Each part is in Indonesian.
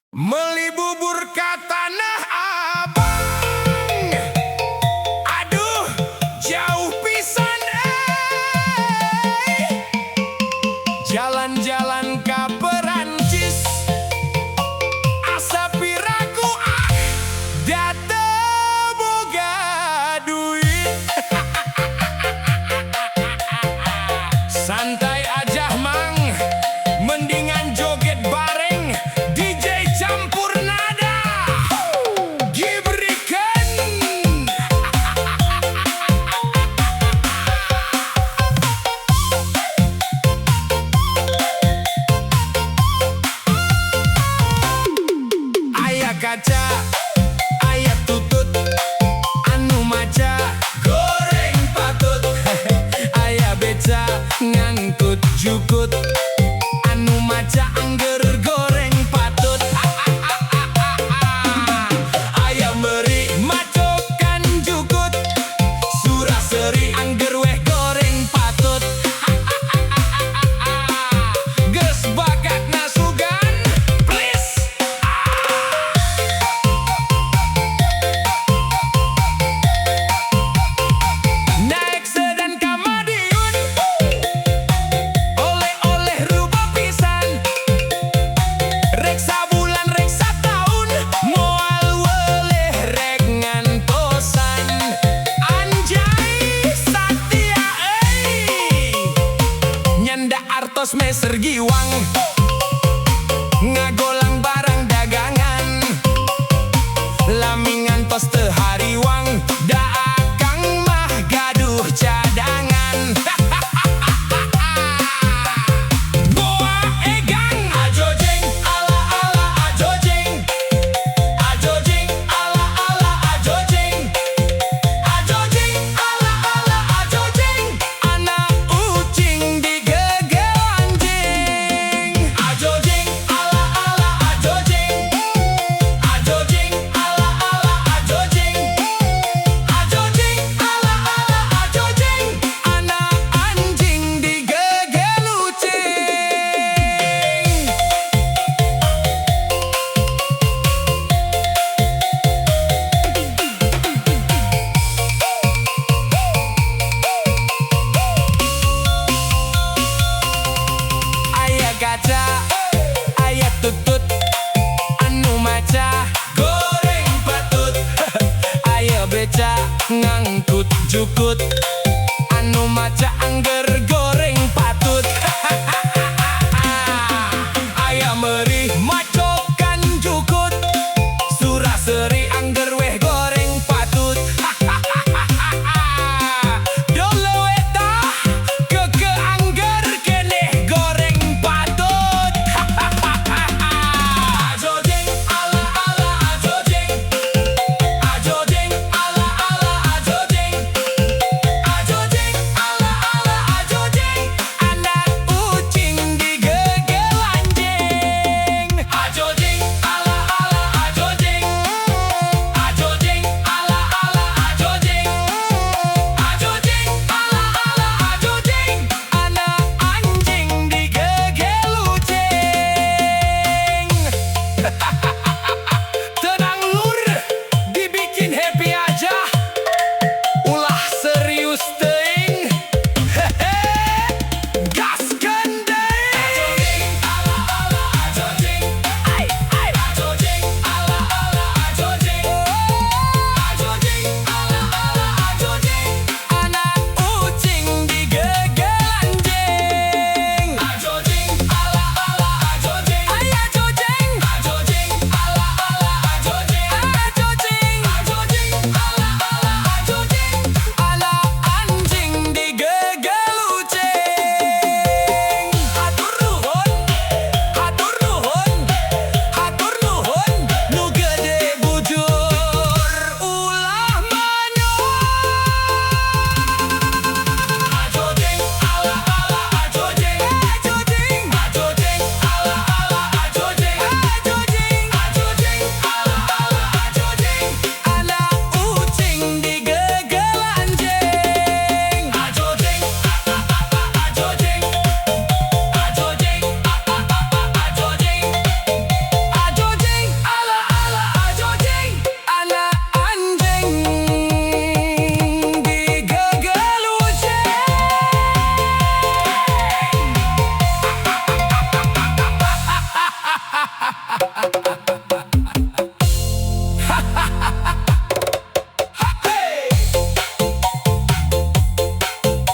Meli bubur ka Tanah Abang, aduh jauh pisan jalan-jalan ka Perancis, asa piraku da teu boga duit. Santai aja mang, mendingan joget bareng DJ campur nada Gibrikan. Aya kaca, aya tutut, anu maca goreng patut. Aya beca ngangkut jukut, anu maca angger goreng patut. Aya meri macokan jukut, suraseri angger weh goreng patut. Geus bakat nasugan please.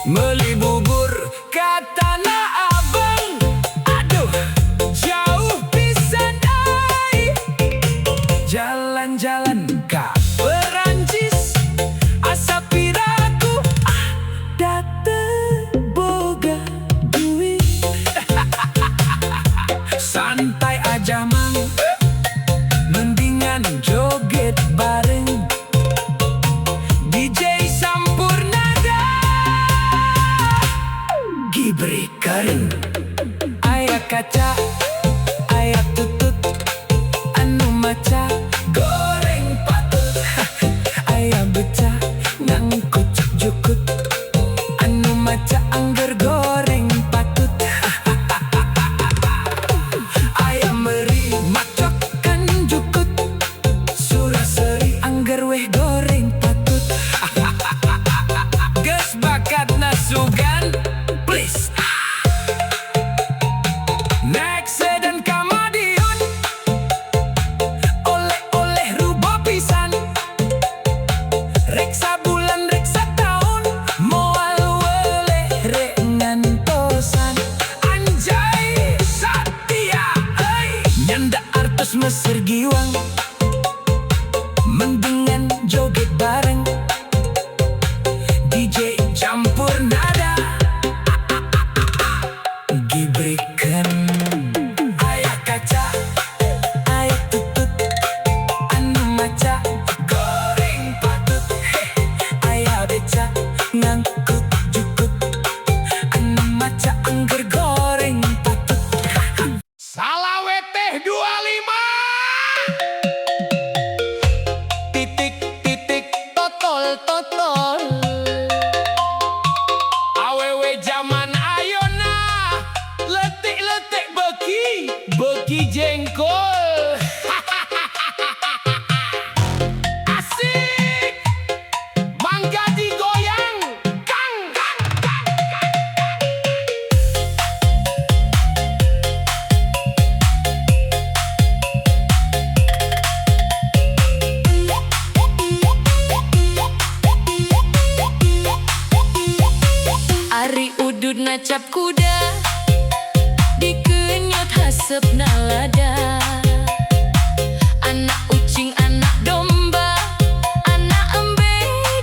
Meli bubur ke Tanah Abang, aduh jauh pisan ai. Jalan-jalan ke Perancis, asa piraku date boga duit. Santai aja mang, mendingan joget bareng DJ Sampurnada. Gibri kering, aya kaca, aya tutut, anu maca goreng patut. Aya beca ngangkut jukut, anu maca angger goreng patut. Aya meri macokan jukut, suraseri angger weh goreng patut. Geus bakat nasugan please. Next dan Kamadiun, oleh-oleh rubo pisan. Reksa bulan reksa tahun, moal weleh rek ngantosan. Anjay Satya euy, nyanda artos Mesir giwang, mendingan joget bareng DJ campur nada. Gibrikan, aya kaca, aya tutut, anu maca goreng patut. Aya beca ngangkut jukut, anu maca angger goreng patut. Salawe teh 25 titik totol totol. Awewe zaman ayona letik-letik beki jengkol. Asik mangga digoyang kang. Ari udud nacap kuda, dikenyot hasep nalada. Anak ucing anak domba, anak embe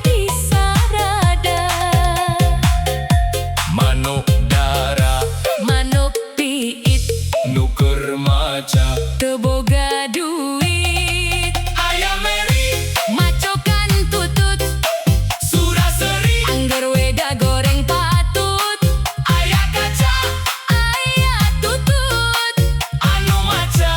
di sarada. Manuk dara, Manuk piit, nuker maca, teboga duit. aya meri Macokan tutut, suraseri, angger weda goreng patut. aya kaca, Aya tutut, anu maca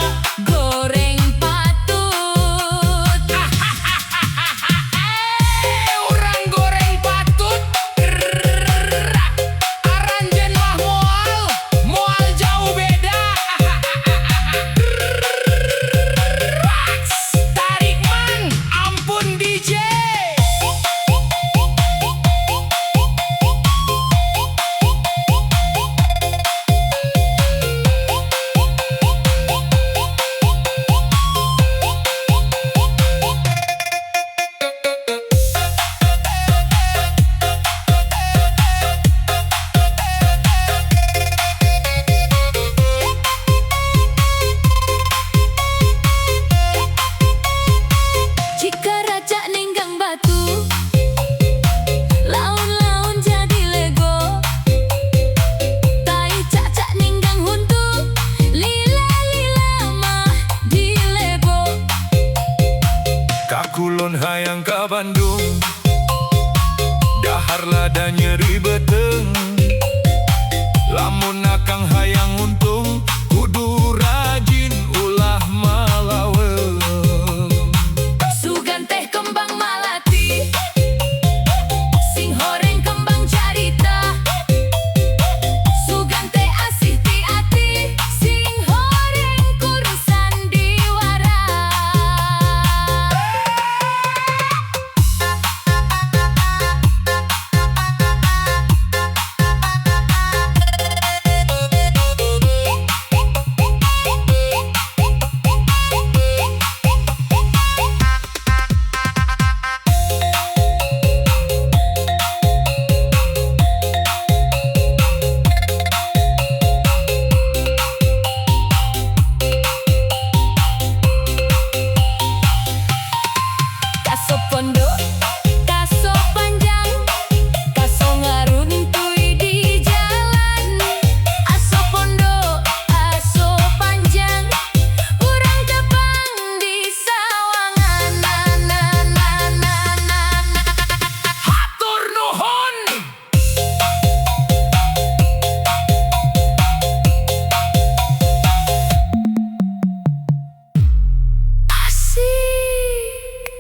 Asik.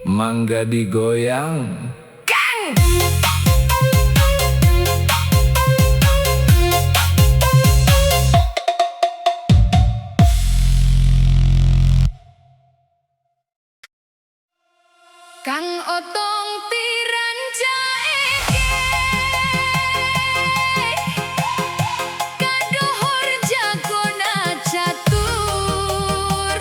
Mangga digoyang. Kang. Kang otong tiran jaeke kadohor jagona catur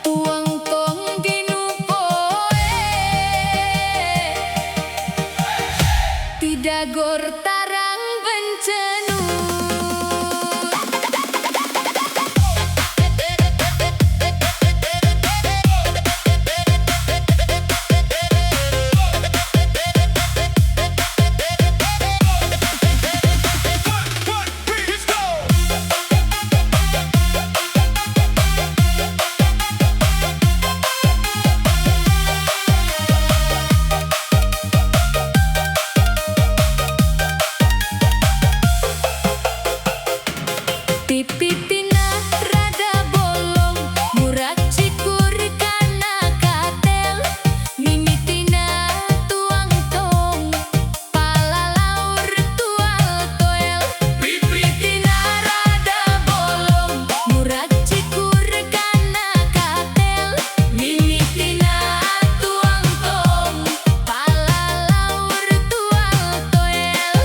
tuang tong dinupoe tidagor tarang bencenur. Pipitina rada bolong murah cikur kana katel mimitina tuang tong palalaur tual toel. Pipitina rada bolong murah cikur kana katel mimitina tuang tong palalaur tual toel.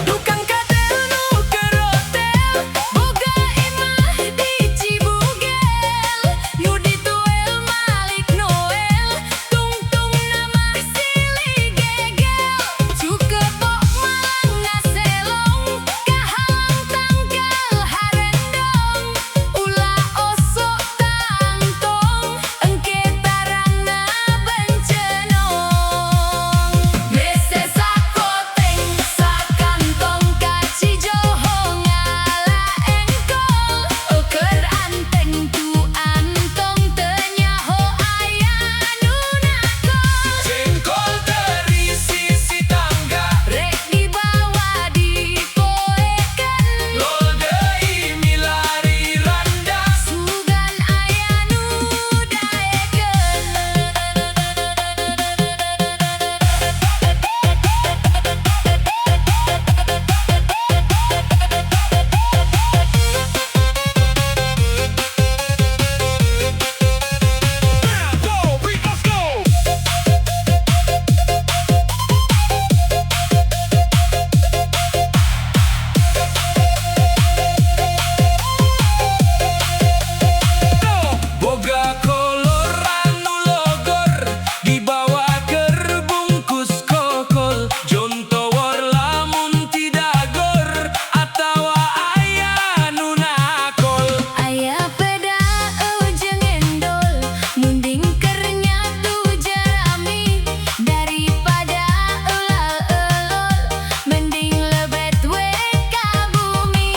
Tukang katel nu kerotel boga imah di Cibugel nu dituel Malik Noel tungtung nama silih gegel Cukepok Malang ngaselong kahalang tanggal harendong ulah osok tangtong engke tarangna bencenong mese sakoteng sakantong kacijoho ngala engkol keur anteng tu antong teu nyaho aya nu nakol Jengkol terisi si tangga. rek dibawa dipoekeun Lol deui milari randa. sugan aya nu daekeun. Boga kolor anu logor dibawa keur bungkus kokol jontowor lamun tidagor atawa aya nu nakol. Aya peda jeung endol munding keur nyatu jerami daripada elal-elol mending lebet we ka bumi.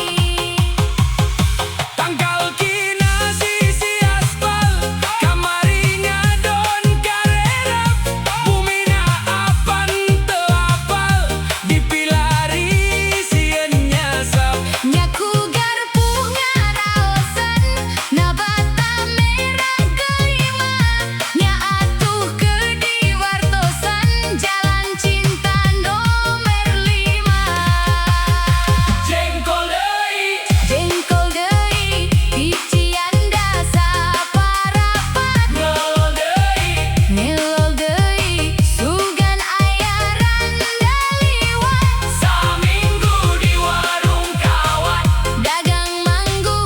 Tangkal kina sisi aspal kamari ngadon karerep bumina apan teu apal dipilari sieun nyasap. Nyaku garpu ngaraosan nabata merah kelima nya atuh ke diwartosan jalan cinta nomer 5. Jengkol deui Jengkol deui hician dasa parapat ngelol deui ngelol deui sugan aya randa liwat saminggu di warung kawat dagang manggu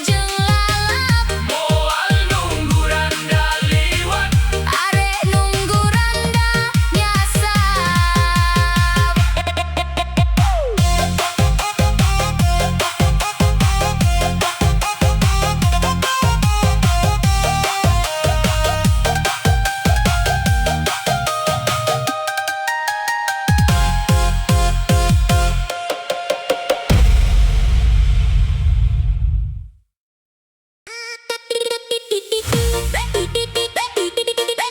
jeung lalap moal nunggu randa liwat. arek nunggu randa nyasap.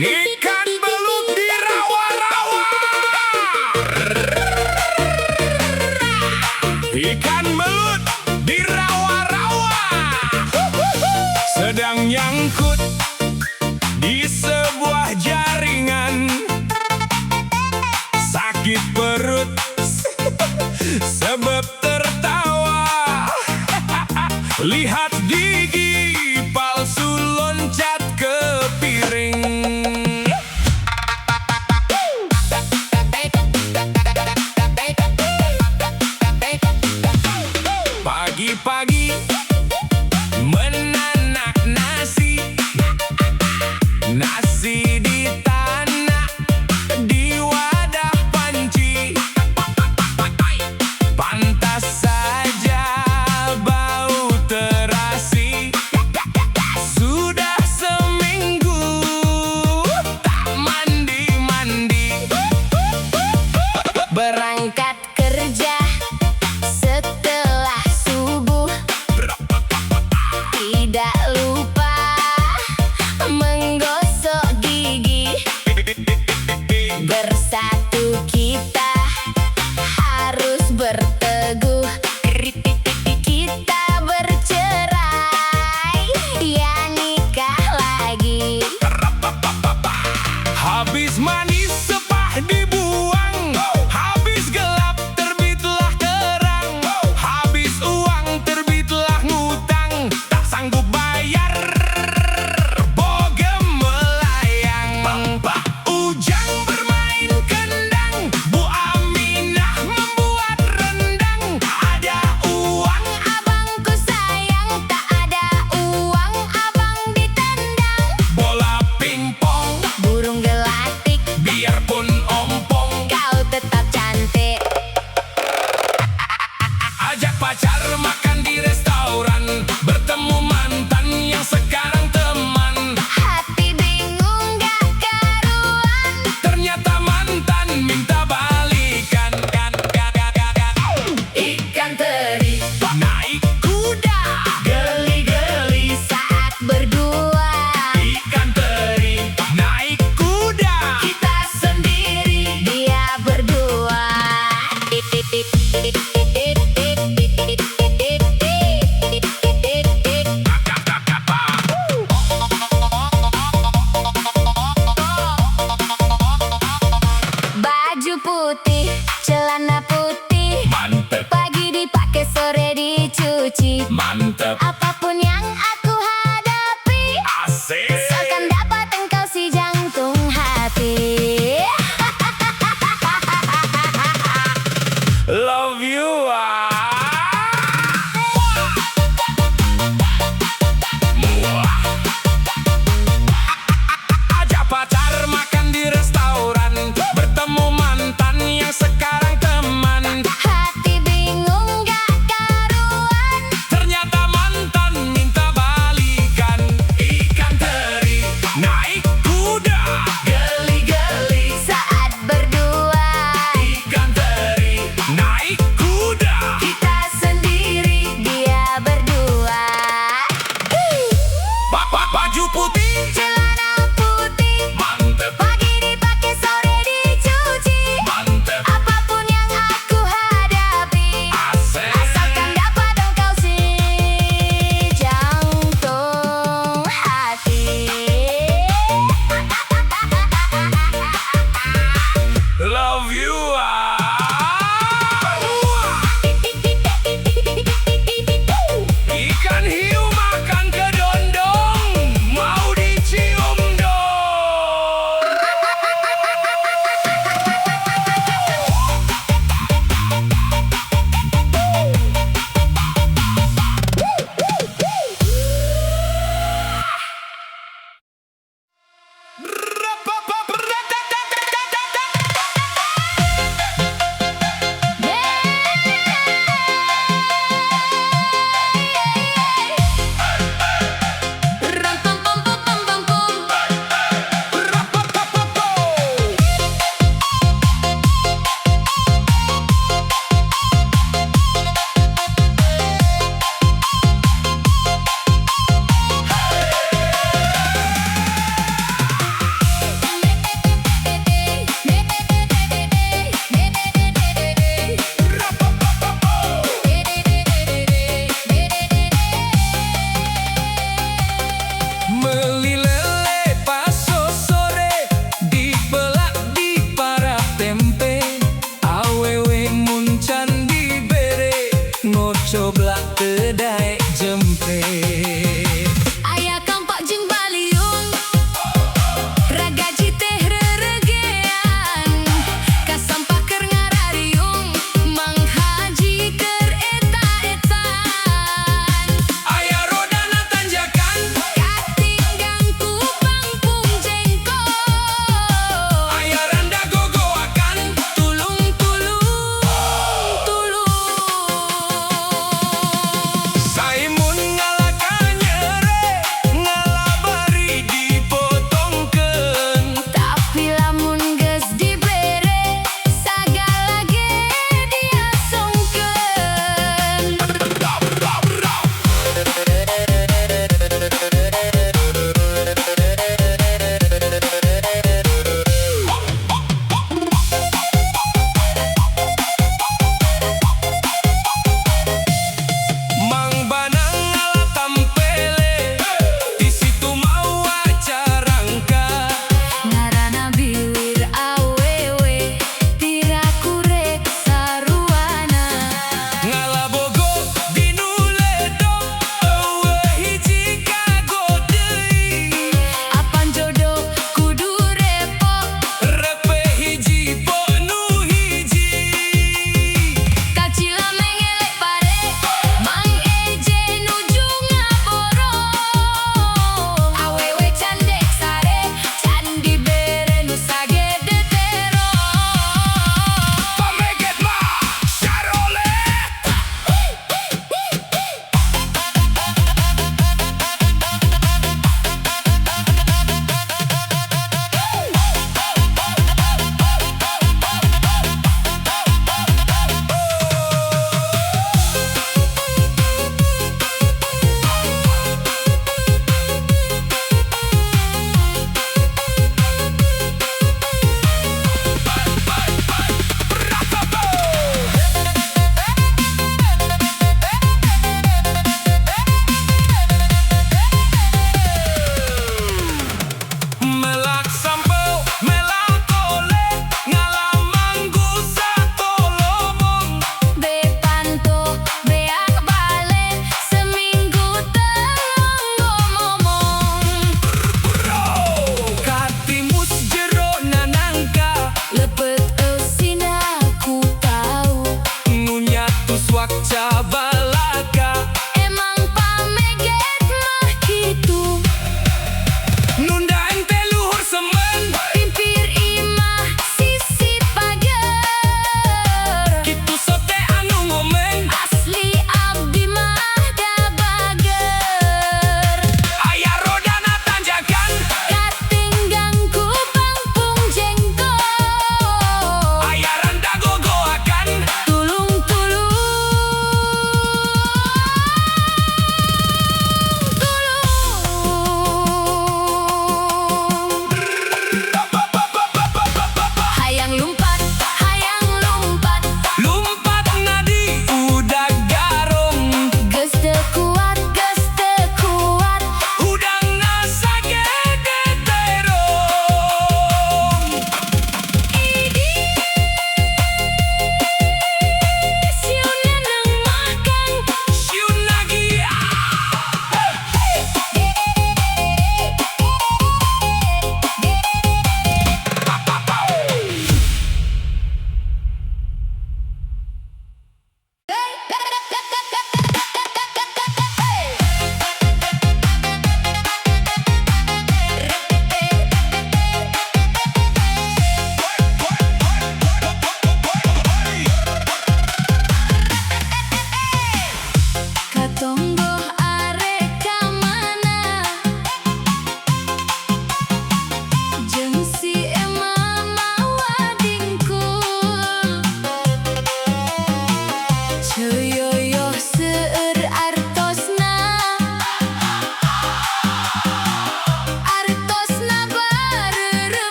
Ikan belut di rawa-rawa. Ikan belut di rawa-rawa. Nyangkut di sebuah jaringan, sakit perut sebab tertawa. Lihat gigi palsu loncat ke piring. Pagi-pagi menanak nasi, nasi di tanah di wadah panci. Pantas saja bau terasi. Sudah seminggu tak mandi-mandi. Berangkat kerja setelah subuh, tidak lupa